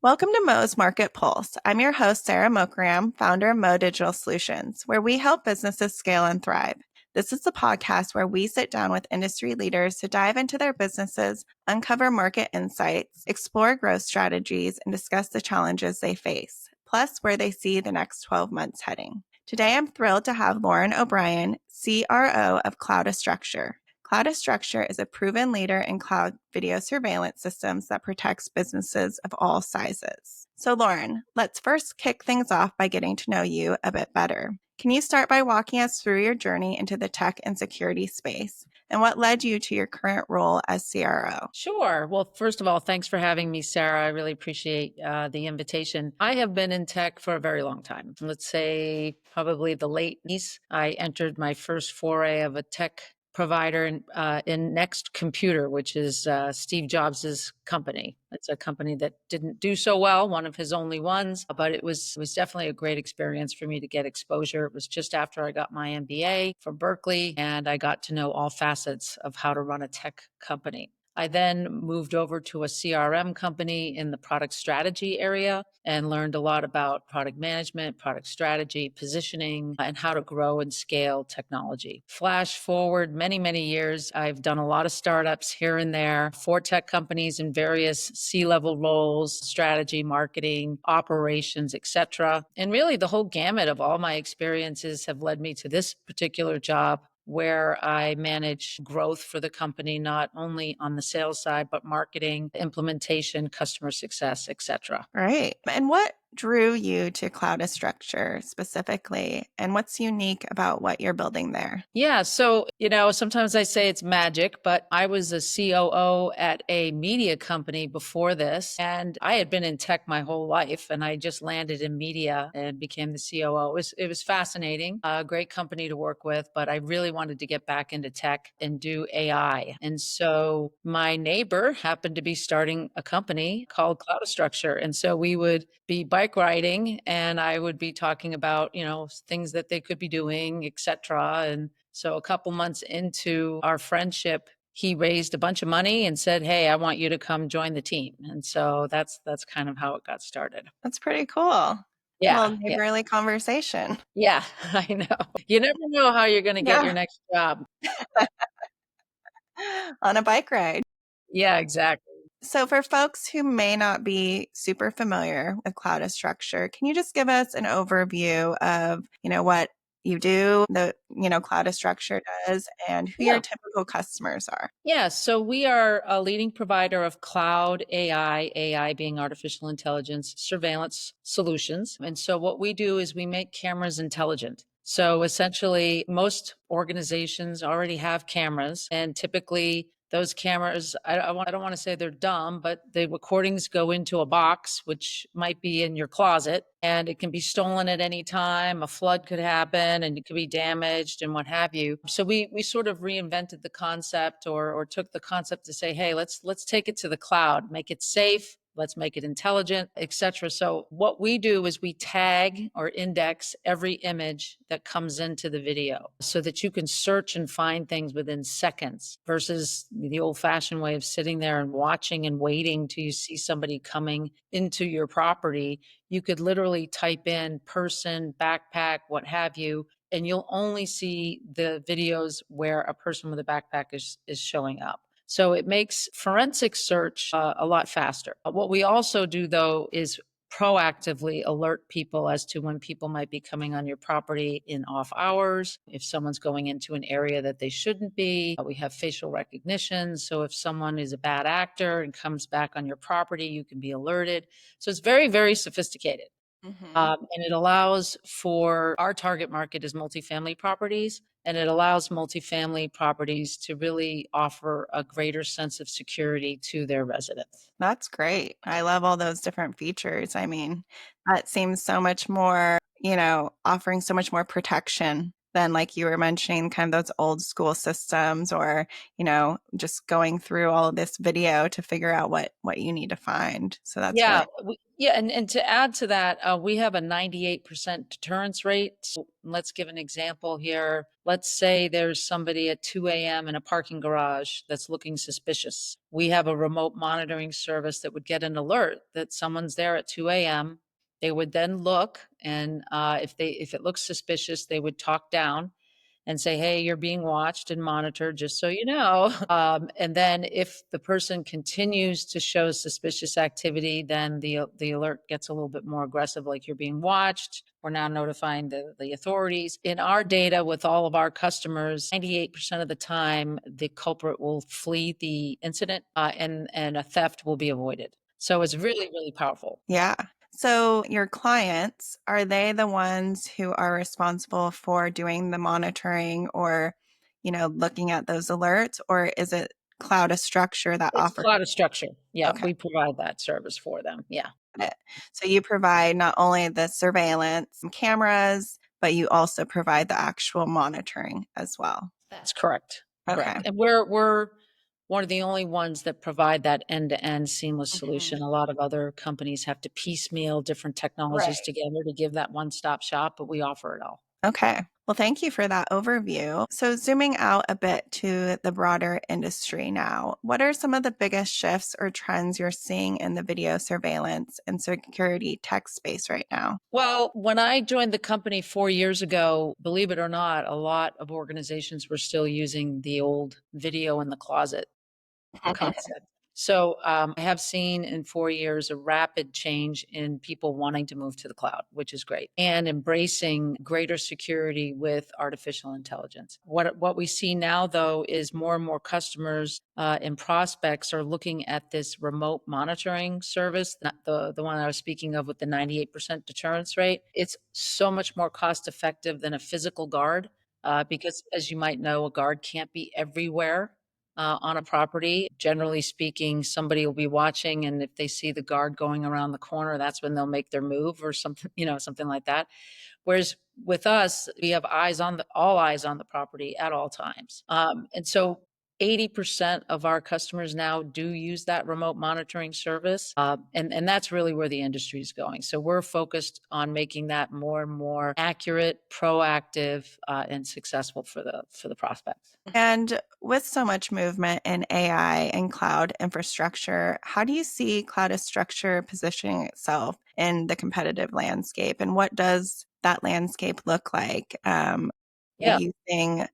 Welcome to Mo's Market Pulse. I'm your host, Sara Mokaram, founder of Mo Digital Solutions, where we help businesses scale and thrive. This is the podcast where we sit down with industry leaders to dive into their businesses, uncover market insights, explore growth strategies, and discuss the challenges they face, plus where they see the next 12 months heading. Today, I'm thrilled to have Lauren O'Brien, CRO of Cloudastructure. Cloudastructure is a proven leader in cloud video surveillance systems that protects businesses of all sizes. So, Lauren, let's first kick things off by getting to know you a bit better. Can you start by walking us through your journey into the tech and security space and what led you to your current role as CRO? Sure. Well, first of all, thanks for having me, Sarah. I really appreciate the invitation. I have been in tech for a very long time. Let's say probably the late 80s. I entered my first foray of a tech provider in Next Computer, which is Steve Jobs's company. It's a company that didn't do so well, one of his only ones, but it was definitely a great experience for me to get exposure. It was just after I got my MBA from Berkeley, and I got to know all facets of how to run a tech company. I then moved over to a CRM company in the product strategy area and learned a lot about product management, product strategy, positioning, and how to grow and scale technology. Flash forward many, many years, I've done a lot of startups here and there for tech companies in various C-level roles, strategy, marketing, operations, etc. And really the whole gamut of all my experiences have led me to this particular job where I manage growth for the company, not only on the sales side, but marketing, implementation, customer success, etc. Right. And what drew you to Cloudastructure specifically? And what's unique about what you're building there? Yeah. So, sometimes I say it's magic, but I was a COO at a media company before this, and I had been in tech my whole life, and I just landed in media and became the COO. It was fascinating, a great company to work with, but I really wanted to get back into tech and do AI. And so my neighbor happened to be starting a company called Cloudastructure. And so we would be bike riding and I would be talking about, things that they could be doing, et cetera. And so a couple months into our friendship, he raised a bunch of money and said, "Hey, I want you to come join the team." And so that's kind of how it got started. That's pretty cool. Well, Yeah, yeah, neighborly conversation. yeah. I know. You never know how you're going to get Yeah. your next job. On a bike ride. Yeah, exactly. So for folks who may not be super familiar with Cloudastructure, can you just give us an overview of, what you do, Cloudastructure does, and who your Yeah. typical customers are? Yeah, so we are a leading provider of cloud AI being artificial intelligence surveillance solutions. And so what we do is we make cameras intelligent. So essentially, most organizations already have cameras, and typically those cameras, I don't want to say they're dumb, but the recordings go into a box, which might be in your closet, and it can be stolen at any time. A flood could happen and it could be damaged and what have you. So we sort of reinvented the concept or took the concept to say, hey, let's take it to the cloud, make it safe, let's make it intelligent, etc. So what we do is we tag or index every image that comes into the video so that you can search and find things within seconds versus the old-fashioned way of sitting there and watching and waiting till you see somebody coming into your property. You could literally type in person, backpack, what have you, and you'll only see the videos where a person with a backpack is showing up. So it makes forensic search a lot faster. What we also do, though, is proactively alert people as to when people might be coming on your property in off hours, if someone's going into an area that they shouldn't be. We have facial recognition. So if someone is a bad actor and comes back on your property, you can be alerted. So it's very, very sophisticated. Mm-hmm. And it allows for our target market is multifamily properties, and it allows multifamily properties to really offer a greater sense of security to their residents. That's great. I love all those different features. I mean, that seems so much more, offering so much more protection than, like you were mentioning, kind of those old school systems, or, just going through all of this video to figure out what you need to find. So that's Yeah, really and to add to that, we have a 98% deterrence rate. So let's give an example here. Let's say there's somebody at 2 a.m. in a parking garage that's looking suspicious. We have a remote monitoring service that would get an alert that someone's there at 2 a.m. They would then look, and if it looks suspicious, they would talk down and say, "Hey, you're being watched and monitored, just so you know." And then if the person continues to show suspicious activity, then the alert gets a little bit more aggressive, like, "You're being watched. We're now notifying the authorities." In our data with all of our customers, 98% of the time, the culprit will flee the incident, and a theft will be avoided. So it's really, really powerful. Yeah. So your clients, are they the ones who are responsible for doing the monitoring, or, looking at those alerts, or is it Cloudastructure that It's offers? Cloudastructure. Yeah, Okay. we provide that service for them. Yeah. Got it. So you provide not only the surveillance and cameras, but you also provide the actual monitoring as well. That's correct. Okay. Correct. And we're one of the only ones that provide that end-to-end seamless Mhm. solution. A lot of other companies have to piecemeal different technologies Right. together to give that one-stop shop, but we offer it all. Okay. Well, thank you for that overview. So, zooming out a bit to the broader industry now, what are some of the biggest shifts or trends you're seeing in the video surveillance and security tech space right now? Well, when I joined the company 4 years ago, believe it or not, a lot of organizations were still using the old video in the closet concept. So, I have seen in 4 years a rapid change in people wanting to move to the cloud, which is great, and embracing greater security with artificial intelligence. What we see now, though, is more and more customers, and prospects are looking at this remote monitoring service, not the one I was speaking of with the 98% deterrence rate. It's so much more cost effective than a physical guard, because as you might know, a guard can't be everywhere on a property. Generally speaking, somebody will be watching, and if they see the guard going around the corner, that's when they'll make their move or something, something like that. Whereas with us, we have all eyes on the property at all times. And so 80% of our customers now do use that remote monitoring service. And that's really where the industry is going. So we're focused on making that more and more accurate, proactive, and successful for the prospects. And with so much movement in AI and cloud infrastructure, how do you see Cloudastructure positioning itself in the competitive landscape? And what does that landscape look like? Are Yeah. you using,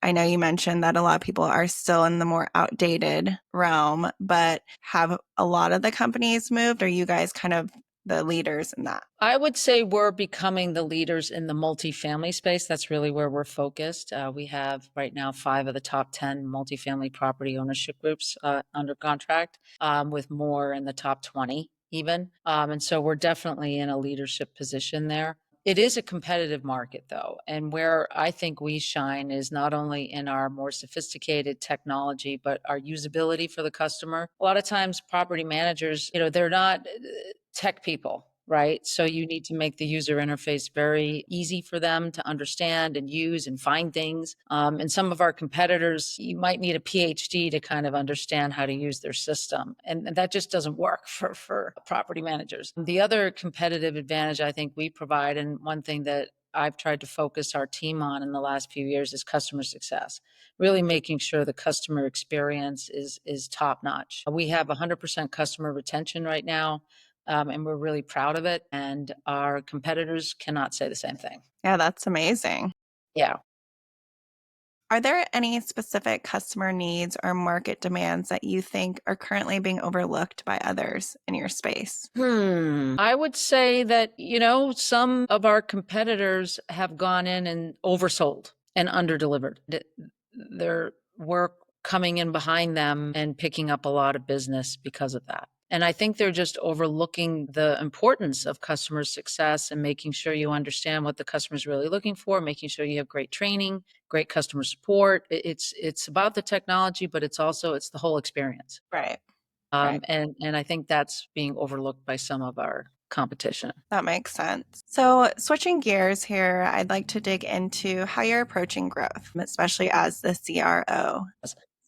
I know you mentioned that a lot of people are still in the more outdated realm, but have a lot of the companies moved? Are you guys kind of the leaders in that? I would say we're becoming the leaders in the multifamily space. That's really where we're focused. We have right now 5 of the top 10 multifamily property ownership groups under contract, with more in the top 20 even. And so we're definitely in a leadership position there. It is a competitive market, though. And where I think we shine is not only in our more sophisticated technology, but our usability for the customer. A lot of times, property managers, they're not tech people, right? So you need to make the user interface very easy for them to understand and use and find things. And some of our competitors, you might need a PhD to kind of understand how to use their system. And that just doesn't work for property managers. The other competitive advantage I think we provide, and one thing that I've tried to focus our team on in the last few years, is customer success. Really making sure the customer experience is top notch. We have 100% customer retention right now, and we're really proud of it. And our competitors cannot say the same thing. Yeah, that's amazing. Yeah. Are there any specific customer needs or market demands that you think are currently being overlooked by others in your space? I would say that, some of our competitors have gone in and oversold and underdelivered. We're coming in behind them and picking up a lot of business because of that. And I think they're just overlooking the importance of customer success and making sure you understand what the customer is really looking for, making sure you have great training, great customer support. It's about the technology, but it's the whole experience. Right. Right. And I think that's being overlooked by some of our competition. That makes sense. So, switching gears here, I'd like to dig into how you're approaching growth, especially as the CRO.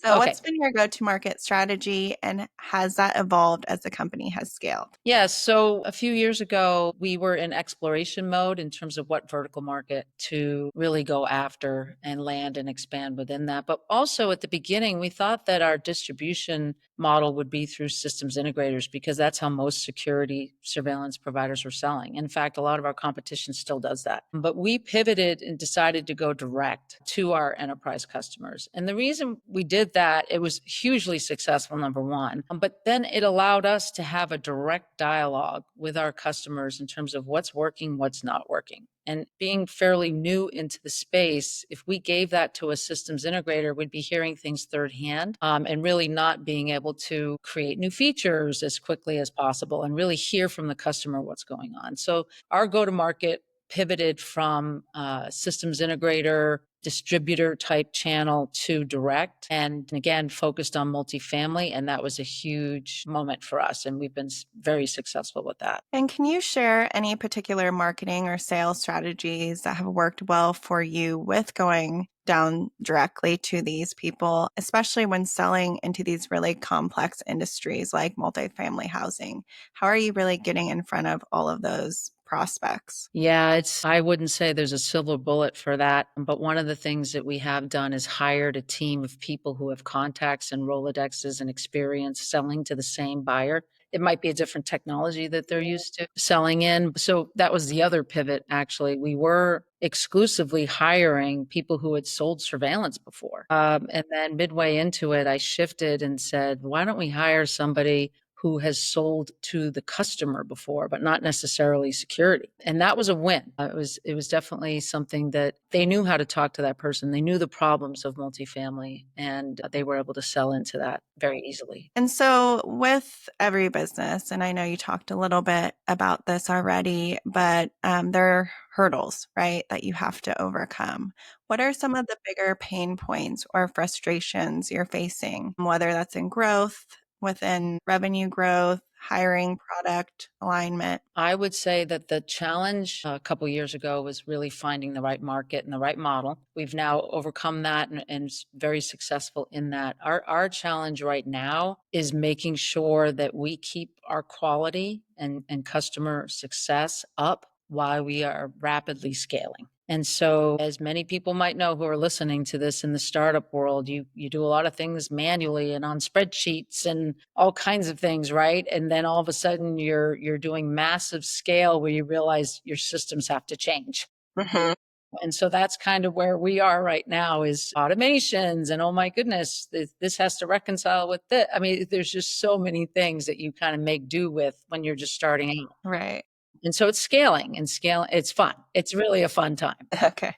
So, Okay. what's been your go to market strategy and has that evolved as the company has scaled? Yes. So a few years ago, we were in exploration mode in terms of what vertical market to really go after and land and expand within that. But also at the beginning, we thought that our distribution model would be through systems integrators because that's how most security surveillance providers were selling. In fact, a lot of our competition still does that. But we pivoted and decided to go direct to our enterprise customers. And the reason we did that, it was hugely successful, number one. But then it allowed us to have a direct dialogue with our customers in terms of what's working, what's not working. And being fairly new into the space, if we gave that to a systems integrator, we'd be hearing things third hand and really not being able to create new features as quickly as possible and really hear from the customer what's going on. So our go to market pivoted from systems integrator, distributor type channel to direct. And again, focused on multifamily. And that was a huge moment for us. And we've been very successful with that. And can you share any particular marketing or sales strategies that have worked well for you with going down directly to these people, especially when selling into these really complex industries like multifamily housing? How are you really getting in front of all of those prospects? Yeah, I wouldn't say there's a silver bullet for that. But one of the things that we have done is hired a team of people who have contacts and Rolodexes and experience selling to the same buyer. It might be a different technology that they're used to selling in. So that was the other pivot, actually. We were exclusively hiring people who had sold surveillance before. And then midway into it, I shifted and said, why don't we hire somebody who has sold to the customer before, but not necessarily security. And that was a win. It was definitely something that they knew how to talk to that person. They knew the problems of multifamily, and they were able to sell into that very easily. And so, with every business, and I know you talked a little bit about this already, but there are hurdles, right, that you have to overcome. What are some of the bigger pain points or frustrations you're facing, whether that's in growth, within revenue growth, hiring, product alignment? I would say that the challenge a couple years ago was really finding the right market and the right model. We've now overcome that and very successful in that. Our challenge right now is making sure that we keep our quality and customer success up while we are rapidly scaling. And so, as many people might know who are listening to this in the startup world, you do a lot of things manually and on spreadsheets and all kinds of things, right? And then all of a sudden you're doing massive scale where you realize your systems have to change. Mhm. And so that's kind of where we are right now is automations and oh my goodness, this has to reconcile with this. I mean, there's just so many things that you kind of make do with when you're just starting out. Right. And so it's scaling and scaling. It's fun. It's really a fun time. Okay.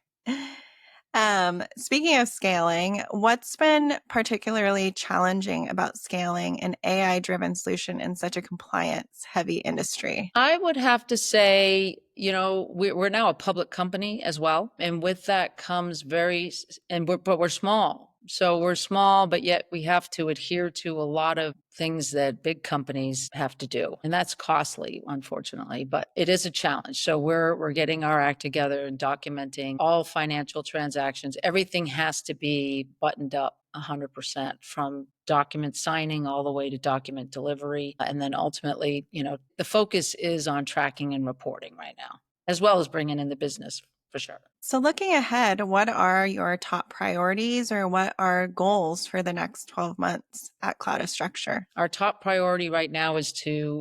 Speaking of scaling, what's been particularly challenging about scaling an AI-driven solution in such a compliance-heavy industry? I would have to say, we're now a public company as well. And with that comes but we're small. So we're small, but yet we have to adhere to a lot of things that big companies have to do. And that's costly, unfortunately, but it is a challenge. So we're getting our act together and documenting all financial transactions. Everything has to be buttoned up 100% from document signing all the way to document delivery. And then ultimately, the focus is on tracking and reporting right now, as well as bringing in the business for sure. So, looking ahead, what are your top priorities or what are goals for the next 12 months at Cloudastructure? Our top priority right now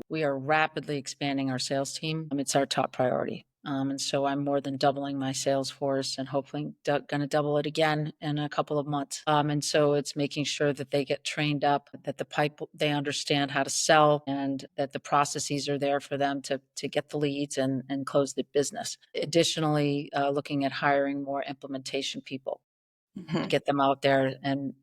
we are rapidly expanding our sales team. It's our top priority. And so I'm more than doubling my sales force and hopefully going to double it again in a couple of months. And so it's making sure that they get trained up, that they understand how to sell and that the processes are there for them to get the leads and close the business. Additionally, looking at hiring more implementation people to get them out there and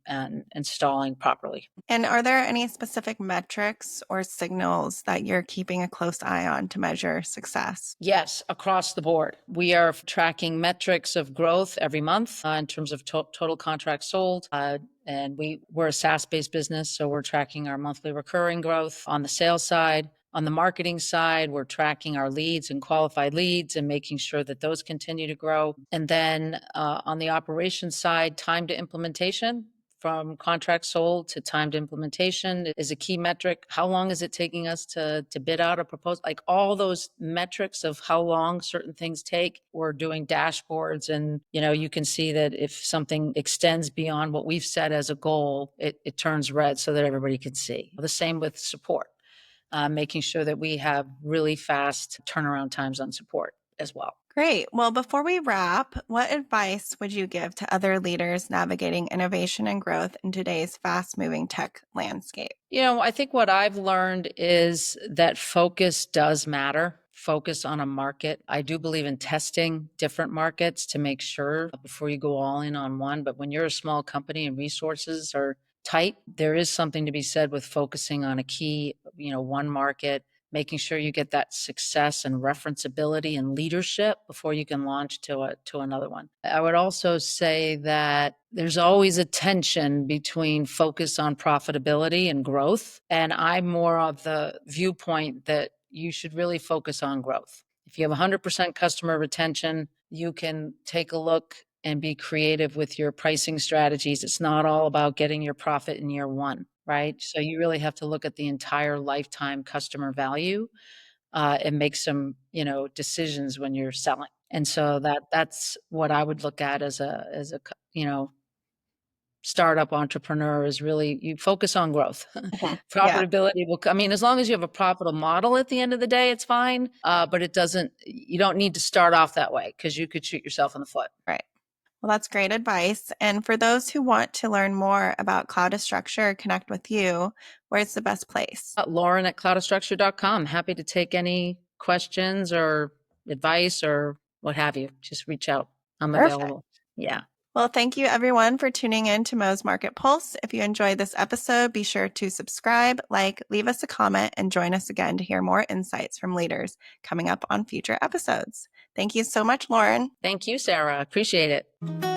installing properly. And are there any specific metrics or signals that you're keeping a close eye on to measure success? Yes, across the board. We are tracking metrics of growth every month in terms of total contracts sold. And we're a SaaS based business, so we're tracking our monthly recurring growth on the sales side. On the marketing side, we're tracking our leads and qualified leads and making sure that those continue to grow. And then on the operations side, time to implementation, from contract sold to timed implementation is a key metric. How long is it taking us to bid out a proposal? Like all those metrics of how long certain things take. We're doing dashboards, and you can see that if something extends beyond what we've set as a goal, it turns red so that everybody can see. The same with support, making sure that we have really fast turnaround times on support as well. Great. Well, before we wrap, what advice would you give to other leaders navigating innovation and growth in today's fast-moving tech landscape? I think what I've learned is that focus does matter. Focus on a market. I do believe in testing different markets to make sure before you go all in on one. But when you're a small company and resources are tight, there is something to be said with focusing on a key, one market, making sure you get that success and referenceability and leadership before you can launch to another one. I would also say that there's always a tension between focus on profitability and growth. And I'm more of the viewpoint that you should really focus on growth. If you have 100% customer retention, you can take a look and be creative with your pricing strategies. It's not all about getting your profit in year one, right? So you really have to look at the entire lifetime customer value and make some, decisions when you're selling. And so that's what I would look at as a startup entrepreneur, is really you focus on growth. Yeah. Profitability will, as long as you have a profitable model at the end of the day, it's fine. But you don't need to start off that way, because you could shoot yourself in the foot. Right. Well, that's great advice. And for those who want to learn more about Cloudastructure or connect with you, where's the best place? Lauren at cloudastructure.com. Happy to take any questions or advice or what have you. Just reach out. I'm available. Yeah. Well, thank you everyone for tuning in to Mo's Market Pulse. If you enjoyed this episode, be sure to subscribe, leave us a comment, and join us again to hear more insights from leaders coming up on future episodes. Thank you so much, Lauren. Thank you, Sarah. Appreciate it.